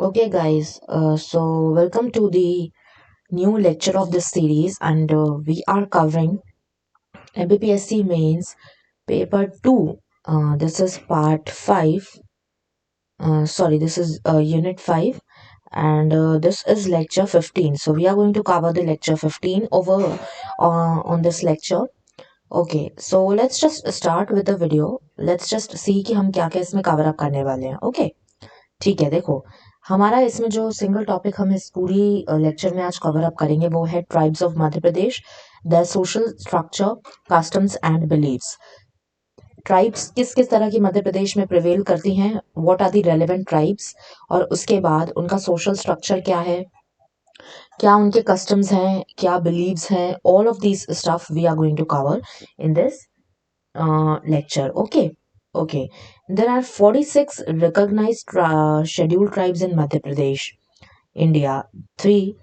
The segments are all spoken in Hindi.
Okay, guys, so welcome to the new lecture of this series, and we are covering MPPSC Mains Paper 2. This is part 5. Sorry, this is Unit 5, and this is lecture 15. So, we are going to cover the lecture 15 over on this lecture. Okay, so let's just start with the video. Let's just see कि हम क्या क्या इसमें cover up करने वाले हैं. Okay. ठीक है, देखो हमारा इसमें जो सिंगल टॉपिक हम इस पूरी लेक्चर में आज कवर अप करेंगे वो है tribes of Madhya Pradesh, the social structure, customs and beliefs. Tribes किस किस तरह की मध्य प्रदेश में प्रिवेल करती हैं, what are the relevant tribes, और उसके बाद उनका सोशल स्ट्रक्चर क्या है, क्या उनके कस्टम्स हैं, क्या बिलीव्स हैं, all of this stuff we are going to cover in this lecture. Okay, there are 46 recognized scheduled tribes in Madhya Pradesh, India, three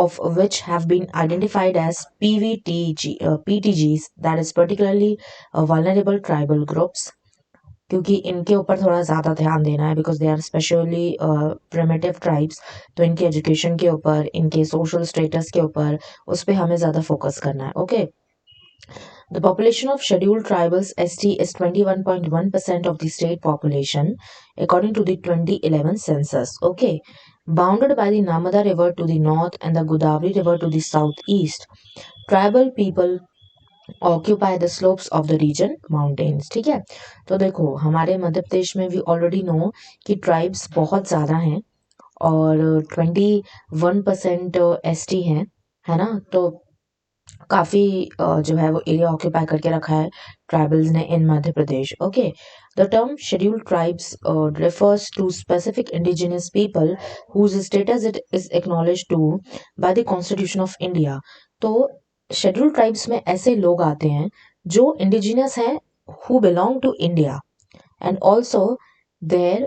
of which have been identified as PTGs, that is particularly vulnerable tribal groups, क्योंकि इनके ऊपर थोड़ा ज़्यादा ध्यान देना है because they are specially primitive tribes. तो इनके एजुकेशन के ऊपर, इनके सोशल स्टेटस के ऊपर, उस पर हमें ज़्यादा फोकस करना है। Okay, The population of scheduled tribals ST is 21.1% of the state population according to the 2011 census. Okay, bounded by the Narmada River to the north and the Godavari River to the southeast, tribal people occupy the slopes of the region mountains. ठीक है, तो देखो हमारे मध्य प्रदेश में वी ऑलरेडी नो कि ट्राइब्स बहुत ज़्यादा हैं और 21% ST हैं, है ना। तो काफी जो है वो एरिया ऑक्यूपाई करके रखा है ट्राइबल्स ने in Madhya Pradesh. Okay, the term scheduled tribes refers to specific indigenous people whose status it is acknowledged to by the Constitution of India। तो शेड्यूल्ड ट्राइब्स में ऐसे लोग आते हैं जो इंडिजिनियस हैं, who belong to India, and also their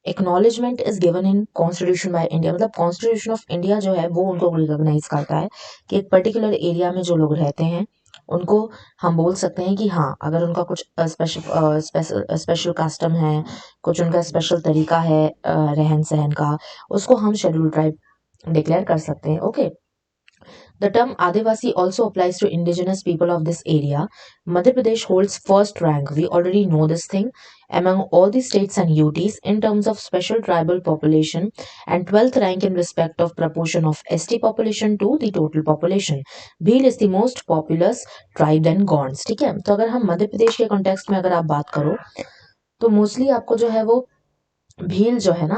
acknowledgement is given in constitution by India. मतलब कॉन्स्टिट्यूशन ऑफ इंडिया जो है वो उनको रिकॉग्नाइज करता है कि एक पर्टिकुलर एरिया में जो लोग रहते हैं उनको हम बोल सकते हैं कि हाँ, अगर उनका कुछ स्पेशल कस्टम है, कुछ उनका स्पेशल तरीका है रहन सहन का, उसको हम शेड्यूल ट्राइब डिक्लेयर कर सकते हैं। Okay, The term Adivasi also applies to indigenous people of this area. Madhya Pradesh holds first rank, we already know this thing, among all the states and UTs in terms of special tribal population, and 12th rank in respect of proportion of ST population to the total population. Bhil is the most populous tribe than Gonds। ठीक है, तो अगर हम मध्य प्रदेश के कॉन्टेक्स्ट में अगर आप बात करो तो मोस्टली आपको जो है वो भील जो है ना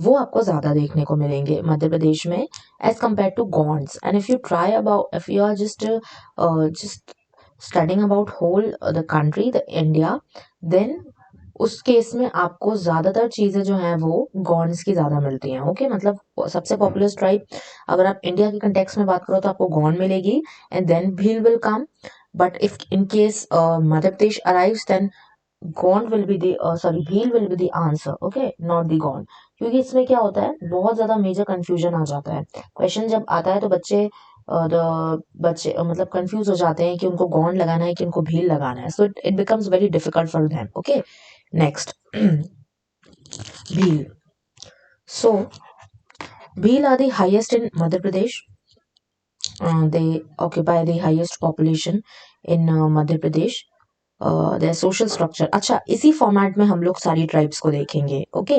वो आपको ज्यादा देखने को मिलेंगे मध्य प्रदेश में as compare to Gonds. And if you try about, if you are just studying about whole the country, the India, then उस केस में आपको ज्यादातर चीजें जो हैं वो गॉन्ड्स की ज्यादा मिलती हैं। ओके, मतलब सबसे पॉपुलर ट्राइब अगर आप इंडिया के कंटेक्स्ट में बात करो तो आपको गॉन्ड मिलेगी and then Bhil will come. But if in case Madhya Pradesh arrives, then Gond will be the sorry Bhil will be the answer. Okay, not the Gond, क्योंकि इसमें क्या होता है बहुत ज्यादा मेजर कंफ्यूजन आ जाता है। क्वेश्चन जब आता है तो बच्चे मतलब कंफ्यूज हो जाते हैं कि उनको गॉन्ड लगाना है कि उनको भील लगाना है। So it becomes very difficult for them. Okay, next Bhil. So Bhil are the highest in Madhya Pradesh, they occupy the highest population in Madhya Pradesh. Their social structure. अच्छा, इसी फॉर्मेट में हम लोग सारी ट्राइब्स को देखेंगे। Okay,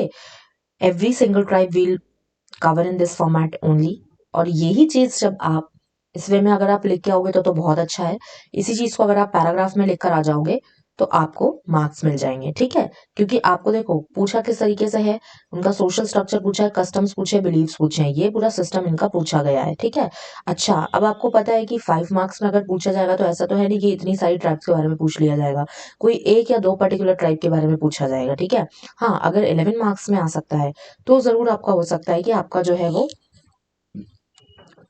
every single tribe will cover in this format only. और यही चीज जब आप इस वे में अगर आप लिख के आओगे तो बहुत अच्छा है। इसी चीज को अगर आप पैराग्राफ में लिखकर आ जाओगे तो आपको मार्क्स मिल जाएंगे। ठीक है, क्योंकि आपको देखो पूछा किस तरीके से है, उनका सोशल स्ट्रक्चर पूछा है, कस्टम्स पूछे, बिलीव्स पूछे हैं, ये पूरा सिस्टम इनका पूछा गया है। ठीक है, अच्छा अब आपको पता है कि 5 मार्क्स में अगर पूछा जाएगा तो ऐसा तो है नहीं कि इतनी सारी ट्राइब्स के बारे में पूछ लिया जाएगा, कोई एक या दो पर्टिकुलर ट्राइब के बारे में पूछा जाएगा। ठीक है, हाँ अगर 11 मार्क्स में आ सकता है तो जरूर आपका हो सकता है कि आपका जो है वो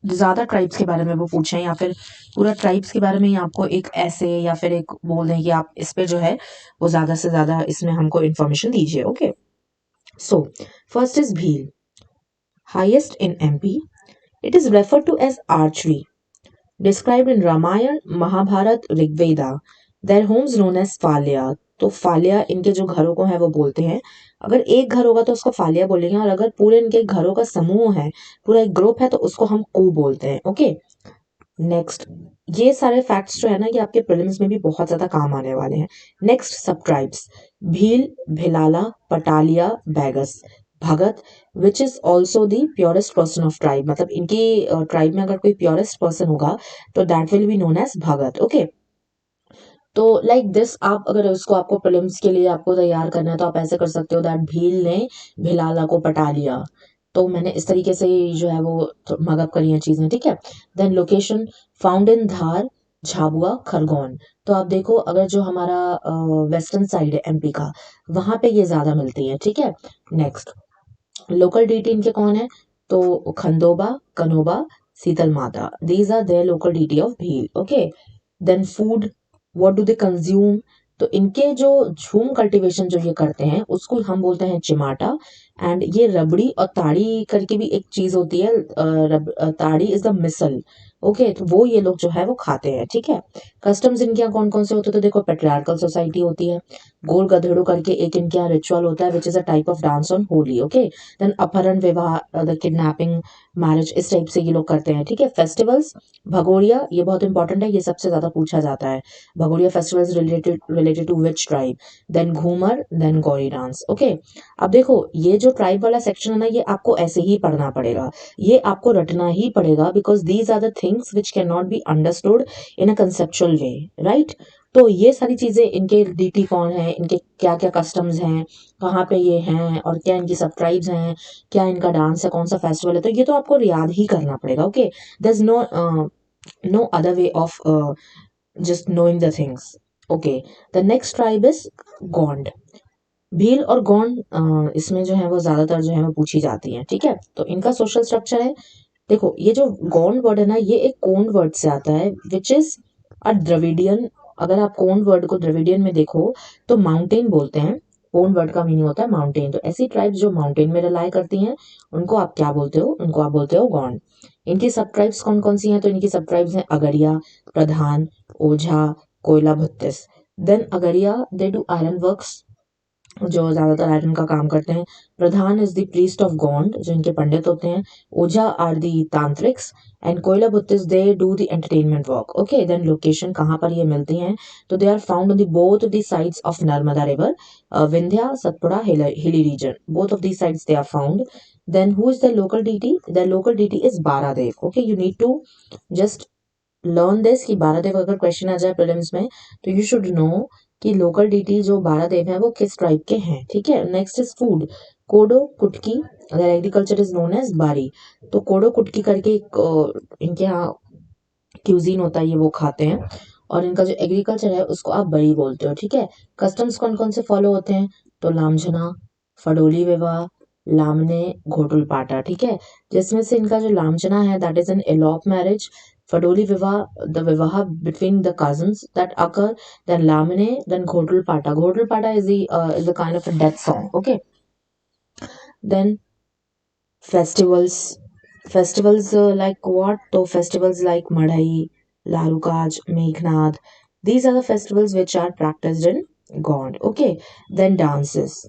ज्यादा ट्राइब्स के बारे में वो पूछें, या फिर पूरा ट्राइब्स के बारे में ही आपको एक ऐसे या फिर एक बोल दें कि आप इस पे जो है वो ज्यादा से ज्यादा इसमें हमको इंफॉर्मेशन दीजिए। Okay, so first is Bhil, highest in MP. It is referred to as archery, described in Ramayana, Mahabharata, Rigveda. Their homes known as Falya. तो फालिया इनके जो घरों को है वो बोलते हैं। अगर एक घर होगा तो उसको फालिया बोलेंगे, और अगर पूरे इनके घरों का समूह है, पूरा एक ग्रुप है, तो उसको हम कू बोलते हैं। ओके, नेक्स्ट, ये सारे फैक्ट्स जो है ना ये आपके प्रीलिम्स में भी बहुत ज्यादा काम आने वाले हैं। Next, sub tribes, Bhil, Bhilala, Patalia, Baigas, Bhagat, which is also the purest person of tribe, मतलब इनकी ट्राइब में अगर कोई प्योरेस्ट पर्सन होगा तो that will be known as Bhagat. Okay, तो लाइक दिस, आप अगर इसको आपको प्रीलिम्स के लिए आपको तैयार करना है तो आप ऐसे कर सकते हो दैट भील ने भिलाला को पटा लिया। तो मैंने इस तरीके से जो है वो मगअप करी है चीजें, ठीक है। देन लोकेशन, फाउंड इन धार, झाबुआ, खरगोन। तो आप देखो, अगर जो हमारा वेस्टर्न साइड है एमपी का, वहां पे ये ज्यादा मिलती है, ठीक है। नेक्स्ट, लोकल डीटी इनके कौन है, तो Khandoba, Kanoba, Sheetal Mata, these are their local deity of Bhil. Okay, then food, what do they consume, तो इनके जो झूम कल्टीवेशन जो ये करते हैं उसको हम बोलते हैं चिमाटा। एंड ये रबड़ी और ताड़ी करके भी एक चीज होती है, ताड़ी इज द मिसल। ओके, तो वो ये लोग जो है वो खाते हैं, ठीक है। कस्टम्स इनके यहाँ कौन कौन से होते हैं, तो देखो पेट्रियार्कल सोसाइटी होती है, गोल गधेड़ू करके एक इनके यहाँ रिचुअल होता है which is a type of dance on Holi. Okay, then अपहरण, विवाह, द किडनैपिंग, मैरिज, इस टाइप से ये लोग करते हैं, ठीक है। फेस्टिवल्स, भगोरिया, ये बहुत इंपॉर्टेंट है, ये सबसे ज्यादा पूछा जाता है। Bhagoria festival is related to which tribe. Then Ghoomar, then Gauri dance. Okay, अब देखो ये जो ट्राइब वाला सेक्शन है ना ये आपको ऐसे ही पढ़ना पड़ेगा, ये आपको रटना ही पड़ेगा, because these are the things which can not be understood in a conceptual way, right. तो ये सारी चीजें, इनके डीटी कौन है, इनके क्या क्या कस्टम्स हैं, कहाँ पे ये हैं, और क्या इनकी सब ट्राइब्स हैं, क्या इनका डांस है, कौन सा फेस्टिवल है, तो ये तो आपको याद ही करना पड़ेगा। Okay, there is no other way of just knowing the things. Okay, the next tribe is Gond. Bhil और गौंड इसमें जो है वो ज्यादातर जो है वो पूछी जाती है, ठीक है। तो इनका सोशल स्ट्रक्चर है, देखो ये जो गौंड वर्ड है ना ये एक कोंड वर्ड से आता है विच इज अ द्रविडियन। अगर आप कोंड वर्ड को द्रविडियन में देखो तो माउंटेन बोलते हैं, कोंड वर्ड का मीनिंग होता है माउंटेन। तो ऐसी ट्राइब्स जो माउंटेन में रिलाई करती हैं उनको आप क्या बोलते हो, उनको आप बोलते हो गौंड। इनकी सब ट्राइब्स कौन कौन सी हैं, तो इनकी सब ट्राइब्स हैं Agaria, Pradhan, Ojha, Koyla Bhuttis. Then Agaria they do iron works, जो ज्यादातर आयरन का काम करते हैं। Pradhan is the priest of god, जो इनके पंडित होते हैं। Ojha are the tantriks, and Koyla Buddhist they do the entertainment work. Okay, then location कहाँ पर ये मिलती हैं, तो they are found on the both the sides of Narmada river, Vindhya Satpura hilly region, both of the sides they are found. Then who is the local deity, the local deity is Baradev. Okay, you need to just learn this कि बारादेव अगर क्वेश्चन आ जाए प्रीलिम्स में तो यू शुड नो कि लोकल डीटी जो बारादेव है वो किस ट्राइब के हैं, ठीक है। नेक्स्ट इज फूड, कोडो कुटकी, अगर एग्रीकल्चर इज नोन एज बारी। तो कोडो कुटकी करके एक इनके यहाँ क्यूजीन होता है, ये वो खाते हैं, और इनका जो एग्रीकल्चर है उसको आप बड़ी बोलते हो, ठीक है। कस्टम्स कौन कौन से फॉलो होते हैं, तो लामझना, फडोली विवाह, लामने, घोटुल पाटा, ठीक है। जिसमें से इनका जो लामझना है that is an elope marriage, फडोली विवाह द विवाह between the cousins that occur, then लामने, देन घोटुल पाटा। घोटुल पाटा is a kind of a death song. Okay, then festivals like what, तो festivals like Madhai, Larukaj, Meghnad, these are the festivals which are practiced in God. Okay, then dances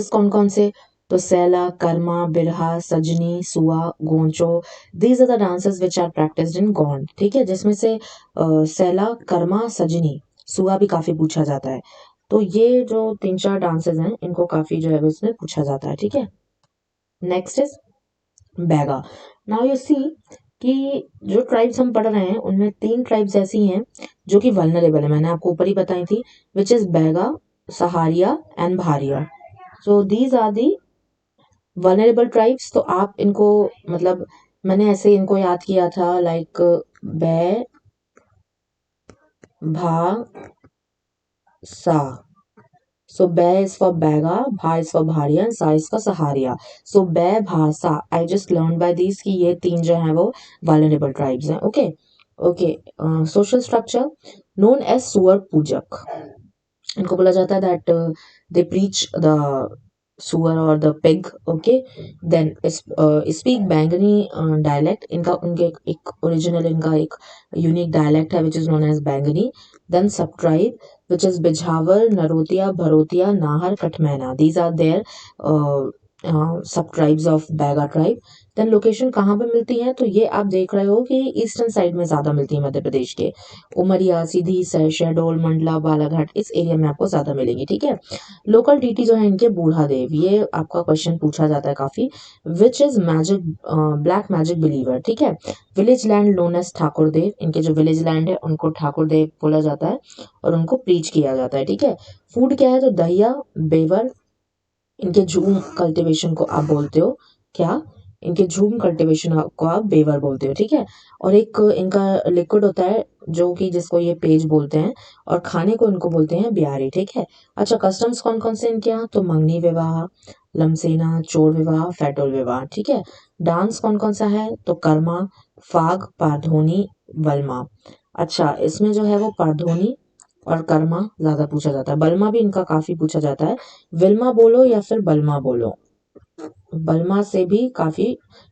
कौन कौन से, तो सैला, कर्मा, बिरहा, सजनी, सुआ, Goncho, these are the dances which are practiced in Gond, ठीक है। जिसमें से सैला, कर्मा, सजनी, सुआ भी काफी पूछा जाता है। तो ये जो तीन चार डांसेस हैं इनको काफी जो है इसमें पूछा जाता है, ठीक है। Next is Baiga. Now you see कि जो ट्राइब्स हम पढ़ रहे हैं उनमें तीन ट्राइब्स ऐसी हैं जो कि वल्नरेबल है, मैंने आपको ऊपर ही बताई थी, which is Baiga, Sahariya and Bharia. So these are the vulnerable tribes. तो आप इनको, मतलब मैंने ऐसे इनको याद किया था लाइक बै, भा, सा। So Bear is for Bega, Bha is for Bharia, and Sa is for Saharia. So Bear, Bha, Sa. I just learned by these कि ये तीन जो हैं वो vulnerable tribes हैं. Okay, okay. Social structure known as सुअर पूजक. इनको बोला जाता है that they preach the सुअर और the pig, okay. Then speak Baingani dialect, इनका उनके एक ओरिजिनल इनका एक यूनिक डायलेक्ट है which is known as Baingani. Then sub tribe which is Bijhawar, Narotiya, Bharotiya, Nahar, Kathmaina, these are their sub tribes of Baiga tribe. Then location कहाँ पे मिलती है, तो ये आप देख रहे हो कि ईस्टर्न साइड में ज्यादा मिलती है मध्य प्रदेश के। उमरिया, सीधी, शहडोल, मंडला, बालाघाट, इस एरिया में आपको ज्यादा मिलेंगी, ठीक है। लोकल डीटी जो है इनके बूढ़ा देव, ये आपका क्वेश्चन पूछा जाता है काफी। Which is magic, black magic believer, ठीक है। Village land known as Thakur Dev, इनके जो विलेज लैंड है उनको ठाकुर देव बोला जाता है और उनको प्रीच किया जाता है, ठीक है। फूड क्या है, तो दहिया, बेवर, इनके झूम कल्टीवेशन को आप बोलते हो क्या, इनके झूम कल्टीवेशन को आप बेवर बोलते हो, ठीक है। और एक इनका लिक्विड होता है जो कि जिसको ये पेज बोलते हैं, और खाने को इनको बोलते हैं बिहारी, ठीक है। अच्छा, कस्टम्स कौन कौन से इनके यहाँ, तो मंगनी विवाह, लमसेना, चोर विवाह, फैटोल विवाह, ठीक है। डांस कौन कौन सा है, तो कर्मा, फाग, पारधोनी, वलमा। अच्छा, इसमें जो है वो पारधोनी और कर्मा ज्यादा पूछा जाता है, बलमा भी इनका काफी पूछा जाता है। विल्मा बोलो या फिर बलमा बोलो, बलमा से भी काफी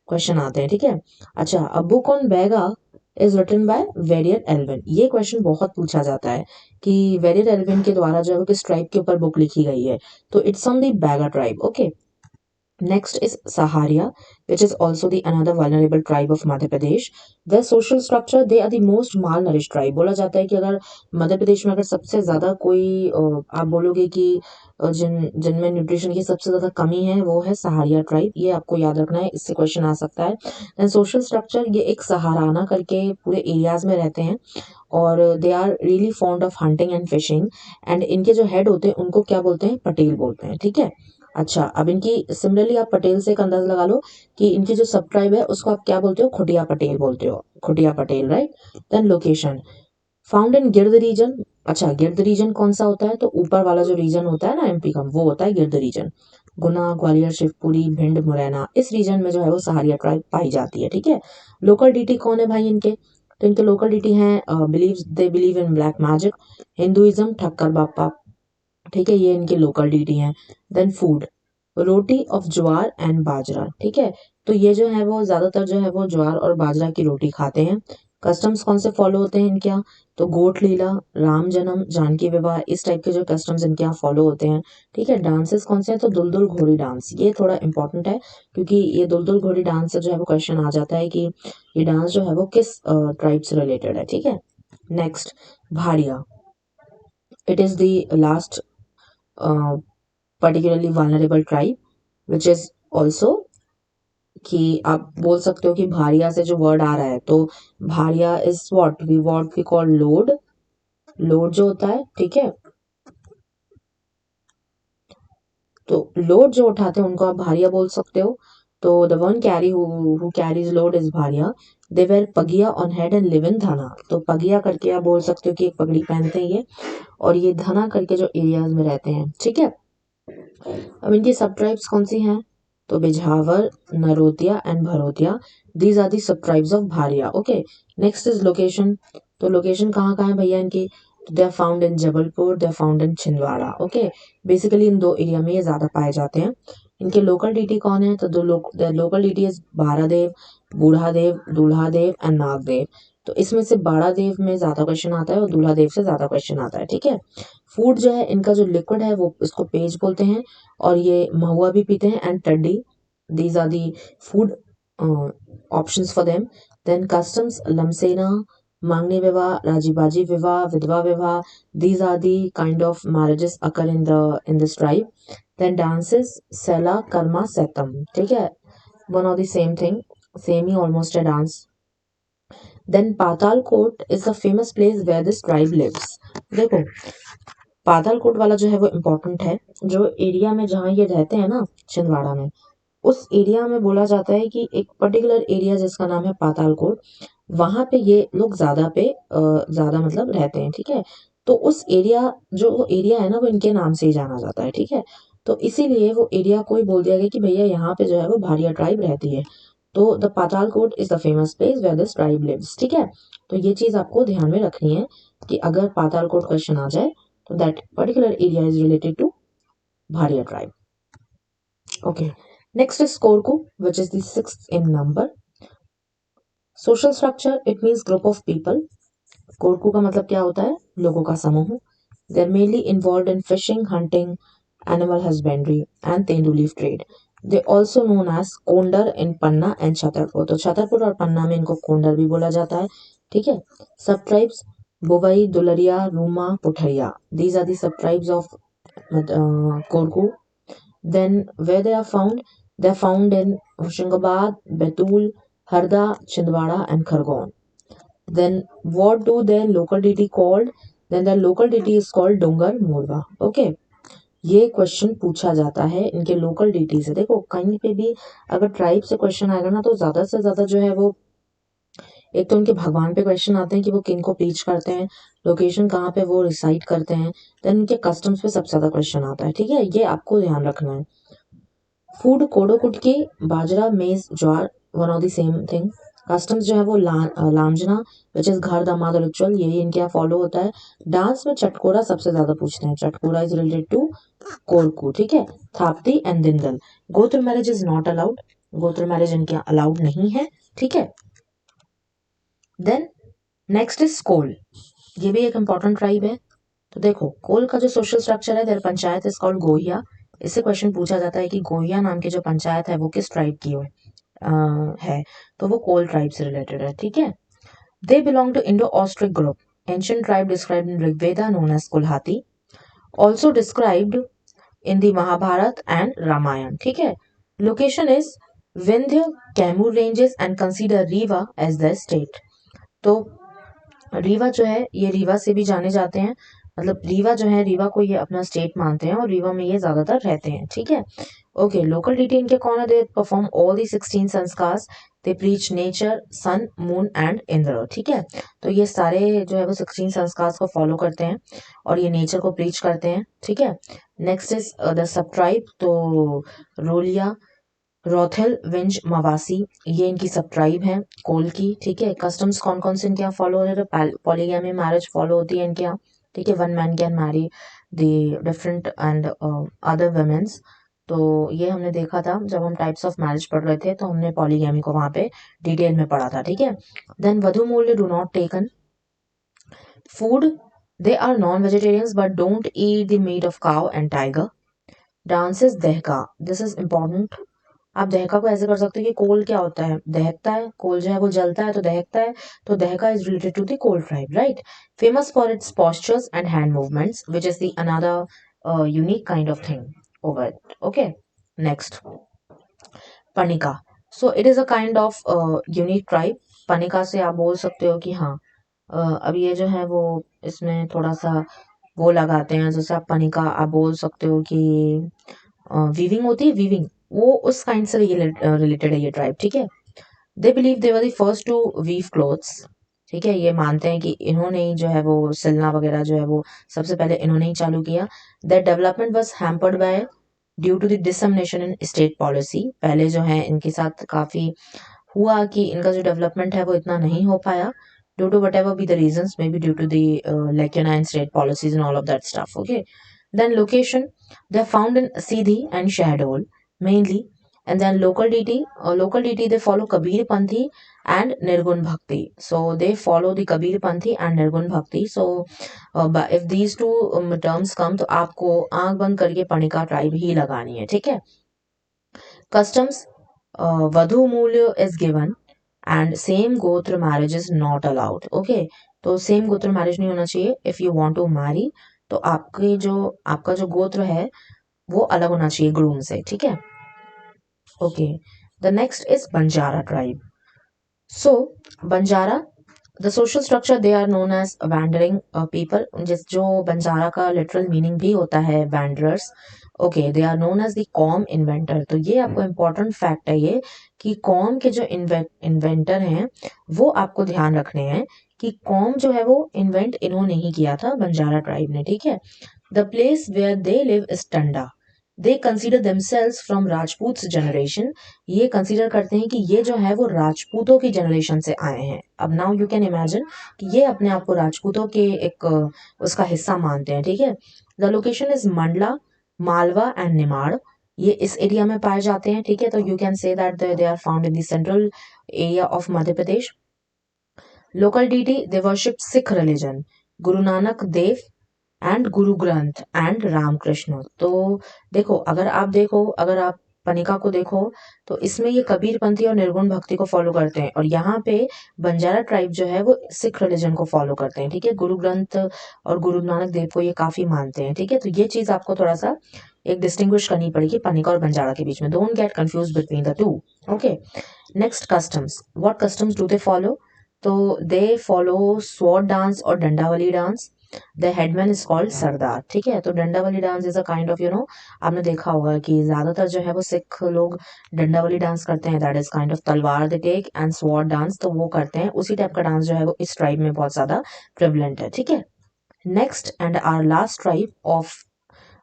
क्वेश्चन आते हैं, ठीक है। अच्छा, a book on Baiga is written by Verrier Elwin, ये क्वेश्चन बहुत पूछा जाता है कि वेरियर एल्विन के द्वारा जो है वो किस ट्राइब के ऊपर बुक लिखी गई है, तो it's on the Baiga tribe, okay. Next is Saharia, which is also the another vulnerable tribe of Madhya Pradesh. Their social structure, they are the most malnourished tribe. बोला जाता है कि अगर मध्य प्रदेश में अगर सबसे ज्यादा कोई आप बोलोगे कि जिनमें न्यूट्रिशन की सबसे ज्यादा कमी है वो है सहारिया ट्राइब, ये आपको याद रखना है, इससे क्वेश्चन आ सकता है। एंड सोशल स्ट्रक्चर, ये एक सहाराना करके पूरे एरियाज में रहते हैं और they are really fond of hunting and fishing. And इनके जो हेड होते हैं उनको क्या बोलते हैं, पटेल बोलते हैं, ठीक है। अच्छा, अब इनकी सिमिलरली आप पटेल से एक अंदाजा लगा लो कि इनकी जो सब ट्राइब है उसको आप क्या बोलते हो, खुटिया पटेल बोलते हो, Khutiya Patel, right. Then location, found in Gird region. अच्छा, गिर्द रीजन कौन सा होता है, तो ऊपर वाला जो रीजन होता है ना एमपी का, वो होता है गिर्द रीजन। गुना, ग्वालियर, शिवपुरी, भिंड, मुरैना, इस रीजन में जो है वो सहारिया ट्राइब पाई जाती है, ठीक है। लोकल डीटी कौन है भाई इनके, तो इनके लोकल डीटी हैं believe they believe in black magic, Hinduism, Thakkar Bapa, ठीक है, ये इनके लोकल डीटी हैं। Then food, roti of jowar and bajra, ठीक है। तो ये जो है वो ज्यादातर जो है वो ज्वार और बाजरा की रोटी खाते हैं। कस्टम्स कौन से फॉलो होते हैं इनके यहाँ, तो गोट लीला, राम जन्म, जानकी विवाह, इस टाइप के जो कस्टम्स इनके यहाँ फॉलो होते हैं, ठीक है। डांसेस कौन से हैं, तो दुलदुल घोड़ी डांस, ये थोड़ा इंपॉर्टेंट है क्योंकि ये दुलदुल घोड़ी डांस से जो है वो क्वेश्चन आ जाता है कि ये डांस जो है वो किस ट्राइब से रिलेटेड है, ठीक है। Next, Bhariya, it is the last particularly vulnerable tribe which is also कि आप बोल सकते हो कि भारिया से जो वर्ड आ रहा है, तो Bharia is what we call load, load जो होता है, ठीक है। तो लोड जो उठाते हैं उनको आप भारिया बोल सकते हो। तो the one carry who carries load is Bharia. They wear pagiya on head and live in Dhana, तो पगिया करके आप बोल सकते हो कि एक पगड़ी पहनते हैं ये, और ये धना करके जो एरियाज में रहते हैं, ठीक है। अब इनकी सब ट्राइब्स कौन सी हैं, तो Bijhawar, Narotiya and Bharotiya, these are the sub tribes of Bharia, okay. Next is location, तो लोकेशन कहाँ कहाँ है भैया इनकी, तो they are found in Jabalpur, they are found in Chhindwara, okay. Basically in दो एरिया में ये ज्यादा पाए जाते हैं। इनके लोकल डीटी कौन है, तो दो local deity is Baradev, Budhadev, Dulhadev and Nagdev. तो इसमें से बाड़ादेव में ज्यादा क्वेश्चन आता है और दूल्हादेव से ज्यादा क्वेश्चन आता है, ठीक है। फूड जो है इनका जो लिक्विड है वो इसको पेज बोलते हैं, और ये महुआ भी पीते हैं and toddy, these are the food options for them. Then customs, Lamsena, मांगनी विवाह, राजीबाजी विवाह, विधवा विवाह, these are the kind of marriages occur in this tribe. Then dances, Sela, Karma, Setam, ठीक है, one of the same thing, same ही ऑलमोस्ट है dance. Then Patal Kot is the famous place where this tribe lives. देखो, पातालकोट वाला जो है वो इम्पोर्टेंट है, जो एरिया में जहाँ ये रहते हैं ना छिंदवाड़ा में, उस एरिया में बोला जाता है कि एक पर्टिकुलर एरिया जिसका नाम है पातालकोट, वहां पे ये लोग ज्यादा मतलब रहते हैं, ठीक है। तो उस एरिया जो एरिया है ना वो इनके नाम से ही जाना जाता है, ठीक है। तो इसीलिए वो एरिया को ही बोल दिया गया कि भैया यहाँ पे जो है वो भारिया ट्राइब रहती है। तो the Patalkot is the famous place where this tribe lives, ठीक है। तो ये चीज आपको ध्यान में रखनी है कि अगर पातालकोट क्वेश्चन आ जाए, तो that particular area is related to Bharia tribe. Okay. Next is Korku, which is the sixth in number. Social structure, it means group of people. Korku का मतलब क्या होता है? लोगों का समूह. They are mainly involved in fishing, hunting, animal husbandry and tendu leaf trade. They also known as Kondar in Panna and Chhatarpur. तो छतरपुर और पन्ना में इनको कोंडर भी बोला जाता है. ठीक है. सब ट्राइब्स बोवई, दुलरिया, Ruma, पुठरिया. These are the sub tribes of Korku. Then where they are found? They are found in Hoshangabad, Betul, Harda, Chindwara and Khargone. Then what do their local deity called? Then their local deity is called डोंगर मोरवा. Okay. ये क्वेश्चन पूछा जाता है इनके लोकल डिटी से. देखो कहीं पे भी अगर ट्राइब से क्वेश्चन आएगा ना तो ज्यादा से ज्यादा जो है वो एक तो उनके भगवान पे क्वेश्चन आते हैं कि वो किन को प्रीच करते हैं, लोकेशन कहाँ पे वो रिसाइड करते हैं. देन उनके कस्टम्स पे सबसे ज्यादा क्वेश्चन आता है. ठीक है, ये आपको ध्यान रखना है. Food kodo kutki, bajra, maize, jowar, one of the same thing. Customs जो है वो लांजना विच इज घर दामाद रिचुअल, यही इनके यहाँ फॉलो होता है. डांस में चटकोरा सबसे ज्यादा पूछते हैं. चटकोरा इज रिलेटेड टू कोरकू. ठीक है. थाप्ती एंड दिंदल. गोत्र मैरिज इज नॉट अलाउड. गोत्र मैरिज इनके यहाँ अलाउड नहीं है. ठीक है. देन नेक्स्ट इज कोल. ये भी एक इंपॉर्टेंट ट्राइब है. तो देखो कोल का जो सोशल स्ट्रक्चर है, their panchayat is called Gohia. इससे क्वेश्चन पूछा जाता है कि गोहिया नाम की जो पंचायत है वो किस ट्राइब की है. तो वो कोल ट्राइब से रिलेटेड है. ठीक है. They belong to Indo Austric group. Ancient tribe described in Rigveda known as Kulhati. Also described in the Mahabharata and Ramayana. ठीक है. Location is Vindhya Kaimur ranges and consider Rewa as the state. तो रीवा जो है ये रीवा से भी जाने जाते हैं. मतलब रीवा जो है, रीवा को ये अपना स्टेट मानते हैं और रीवा में ये ज्यादातर रहते हैं. ठीक है. ओके. लोकल डिटी इनके कौन है? दे परफॉर्म ऑल दी 16 संस्कार्स. They preach nature, sun, moon and Indra. ठीक है. तो ये सारे जो है वो 16 संस्कार्स को फॉलो करते हैं और ये नेचर को प्रीच करते हैं. ठीक है. Next is the sub tribe. तो रोलिया, रोथेल, विंज, मवासी, ये इनकी सब ट्राइब है कोल की. ठीक है. कस्टम्स कौन कौन से इनके यहाँ फॉलो होते हैं? पॉलीगैमी मैरिज फॉलो होती है इनके यहाँ. ठीक है. One man can marry the different and other womens. तो ये हमने देखा था जब हम टाइप्स ऑफ मैरिज पढ़ रहे थे, तो हमने पॉलीगैमी को वहां पे डिटेल में पढ़ा था. ठीक है. देन वधु मूल्य do not taken. Food, they are non vegetarians but don't eat the meat of cow and tiger. Dances Dahka. This is important. आप दहका को ऐसे कर सकते हो कि कोल क्या होता है? दहकता है. कोल जो है वो जलता है तो दहकता है. तो Dahka is related to the Kol tribe. Right. Famous for its postures and hand movements, which is the another unique kind of thing over it. Okay. Next, Panika. So it is a kind of unique tribe. Panika से आप बोल सकते हो कि हाँ अब ये जो है वो इसमें थोड़ा सा वो लगाते हैं. जैसे आप पनिका आप बोल सकते हो कि वीविंग होती है, वीविंग, वो उस काइंड से रिलेटेड है ये ट्राइब. ठीक है. They believe they were the first to weave clothes. ठीक है. ये मानते हैं कि इन्होंने ही जो है वो सिलना वगैरह जो है वो सबसे पहले इन्होंने ही चालू किया. That development was hampered by due to the dissemination in state policy. पहले जो है इनके साथ काफी हुआ कि इनका जो डेवलपमेंट है वो इतना नहीं हो पाया due to whatever be the reasons, maybe due to the and state policies and all of that stuff. Okay. Then location, they're found in Siddhi and Shahdol mainly. And then local deity they follow Kabir Panthi and Nirgun Bhakti. So they follow the Kabir Panthi and Nirgun Bhakti. So but if these two terms come तो आपको आंख बंद करके पणिका ट्राइब ही लगानी है. ठीक है. Customs, वधु मूल्य is given and same गोत्र marriage is not allowed. Okay. तो सेम गोत्र मैरिज नहीं होना चाहिए. If you want to marry तो आपका जो गोत्र है वो अलग होना चाहिए ग्रूम से. ठीक है. Okay. The next is Banjara tribe. So Banjara, the social structure, they are known as wandering people. जो बंजारा का लिटरल मीनिंग भी होता है wanderers. Okay. They are known as the comb inventor. तो ये आपको इम्पोर्टेंट फैक्ट है ये कि कॉम के जो इन्वेंटर हैं वो आपको ध्यान रखने हैं कि कॉम जो है वो इन्वेंट इन्होंने ही किया था, बंजारा ट्राइब ने. ठीक है. The place where they live is Tanda. They consider themselves from Rajput generation. ये कंसिडर करते हैं कि ये जो है वो राजपूतों की जनरेशन से आए हैं. अब नाउ यू कैन इमेजिन कि ये अपने आप को राजपूतों के एक उसका हिस्सा मानते हैं. ठीक है. The location is Mandla, Malwa and Nimar. ये इस एरिया में पाए जाते हैं, ठीक है। तो you can say that they are found in the central area of Madhya Pradesh. Local deity, they worship Sikh religion, Guru Nanak Dev and Guru Granth and Ramakrishna. तो देखो, अगर आप पनिका को देखो तो इसमें ये कबीर पंथी और निर्गुण भक्ति को फॉलो करते हैं, और यहाँ पे बंजारा ट्राइब जो है वो सिख रिलीजन को फॉलो करते हैं, ठीक है। गुरु ग्रंथ और गुरु नानक देव को ये काफी मानते हैं, ठीक है। तो ये चीज आपको थोड़ा सा एक डिस्टिंग्विश करनी पड़ेगी पनिका और बंजारा के बीच में। Don't get confuse between the two. Okay, next customs. What customs do they follow? तो दे फॉलो स्वॉर्ड डांस और Dandavali dance. The headman is called sardar, ठीक है। तो Dandavali dance is a kind of आपने देखा होगा कि ज्यादातर जो है वो सिख लोग डंडावली डांस करते हैं, दैट इज काइंड ऑफ तलवार they take, and sword dance तो वो करते हैं। उसी टाइप का डांस जो है वो इस ट्राइब में बहुत ज्यादा प्रिवलेंट है, ठीक है। Next and our last tribe of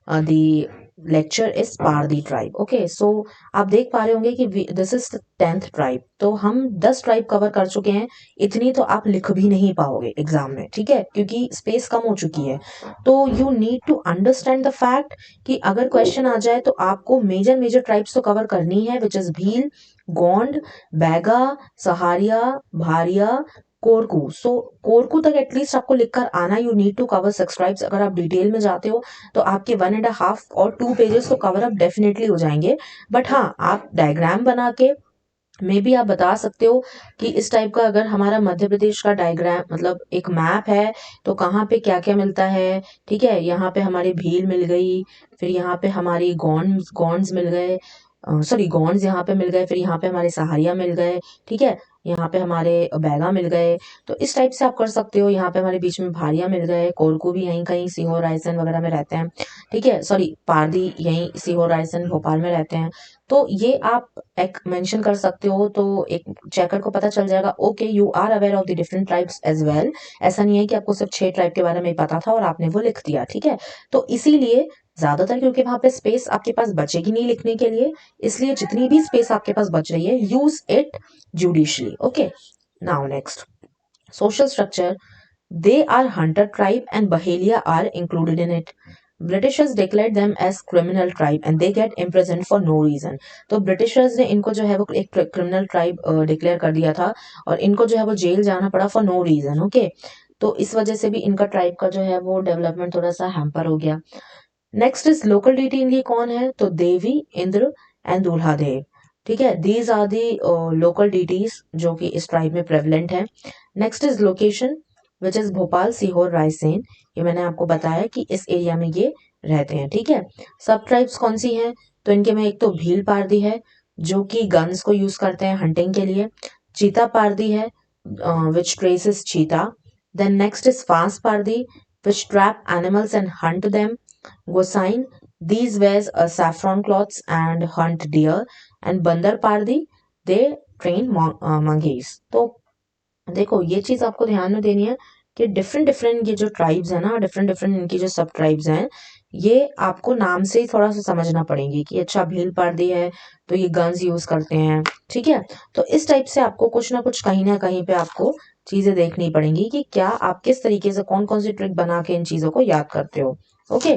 the lecture is Pardi tribe. Okay, so आप देख पा रहे होंगे कि दिस इज 10th ट्राइब। तो हम 10 ट्राइब कवर कर चुके हैं। इतनी तो आप लिख भी नहीं पाओगे एग्जाम में, ठीक है, क्योंकि स्पेस कम हो चुकी है। तो you need to understand the fact कि अगर क्वेश्चन आ जाए तो आपको मेजर मेजर ट्राइब्स तो कवर करनी है, which is Bhil, Gond, Baiga, Sahariya, Bharia, Korku. So Korku तक एटलीस्ट आपको लिखकर आना। You need to cover 6 tribes. अगर आप डिटेल में जाते हो तो आपके 1.5 और 2 पेजेस तो कवर अप डेफिनेटली हो जाएंगे। बट हाँ, आप डायग्राम बना के मे बी आप बता सकते हो कि इस टाइप का अगर हमारा मध्य प्रदेश का डायग्राम मतलब एक मैप है तो कहाँ पे क्या क्या मिलता है, ठीक है। यहाँ पे हमारी भील मिल गई, फिर यहाँ पे हमारी गॉन्ड्स गॉन्ड्स मिल गए, सॉरी गॉन्ड्स यहाँ पे मिल गए, फिर यहाँ पे हमारे सहारिया मिल गए, ठीक है। यहाँ पे हमारे बैगा मिल गए। तो इस टाइप से आप कर सकते हो। यहाँ पे हमारे बीच में भारिया मिल गए, कोरकू भी यहीं कहीं सीहोर रायसेन वगैरह में रहते हैं, ठीक है। सॉरी, पारदी यहीं सीहोर रायसेन भोपाल में रहते हैं। तो ये आप एक मेंशन कर सकते हो, तो एक चेकर को पता चल जाएगा। Okay, you are aware of the different tribes as well. ऐसा नहीं है कि आपको सिर्फ 6 ट्राइब के बारे में ही पता था और आपने वो लिख दिया, ठीक है। तो इसीलिए ज्यादातर, क्योंकि वहां पे स्पेस आपके पास बचेगी नहीं लिखने के लिए, इसलिए जितनी भी स्पेस आपके पास बच रही है, use it judicially. Okay, now next, social structure. They are hunter tribe and Bahelia are included in it. Britishers declare them as criminal tribe and they get imprison for no reason. तो ब्रिटिशर्स ने इनको जो है वो एक क्रिमिनल ट्राइब डिक्लेयर कर दिया था और इनको जो है वो जेल जाना पड़ा फॉर नो रीजन। ओके, तो इस वजह से भी इनका ट्राइब का जो है वो डेवलपमेंट थोड़ा सा हैम्पर हो गया। नेक्स्ट इज लोकल डीटी इनकी कौन है? तो देवी, इंद्र एंड दूल्हा देव, ठीक है। These are the local deities जो कि इस ट्राइब में प्रेवलेंट है। Next is location which is Bhopal, Sehore, Raisen. ये मैंने आपको बताया कि इस एरिया में ये रहते हैं, ठीक है। सब ट्राइब्स कौन सी हैं? तो इनके में एक तो भील पारदी है जो कि गन्स को यूज करते हैं हंटिंग के लिए। चीता पारदी है which traces cheetah. Then next is Phans Pardi which trap animals and hunt them. Gosain, these wears saffron cloths and hunt deer. And Bandar Pardi, they train monkeys. तो देखो, ये चीज आपको ध्यान में देनी है कि डिफरेंट डिफरेंट ये जो ट्राइब्स है ना, डिफरेंट डिफरेंट इनकी जो सब ट्राइब्स हैं, ये आपको नाम से ही थोड़ा सा समझना पड़ेंगी कि अच्छा भील पारदी है तो ये गन्स यूज करते हैं, ठीक है। तो इस टाइप से आपको कुछ ना कहीं पे आपको चीजें देखनी पड़ेंगी कि क्या आप किस तरीके से कौन कौन सी ट्रिक बना के इन चीजों को याद करते हो। Okay,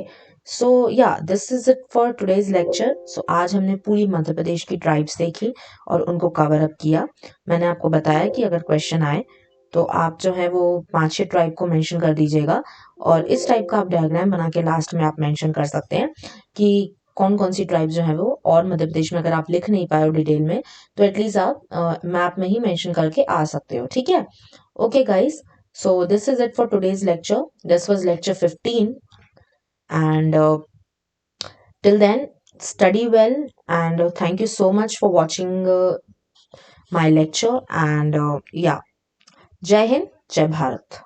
so yeah this is it for today's lecture. So आज हमने पूरी मध्य प्रदेश की ट्राइब्स देखी और उनको कवर अप किया। मैंने आपको बताया कि अगर क्वेश्चन आए तो आप जो है वो 5-6 ट्राइब को मेंशन कर दीजिएगा, और इस टाइप का आप डायग्राम बना के लास्ट में आप मेंशन कर सकते हैं कि कौन कौन सी ट्राइब जो है वो, और मध्य प्रदेश में अगर आप लिख नहीं पाए हो डिटेल में तो एटलीस्ट आप मैप में ही मेंशन करके आ सकते हो, ठीक है। Okay guys, so this is it for today's lecture. This was lecture 15 and till then study well, and thank you so much for watching my lecture, and yeah, Jai Hind, Jai Bharat.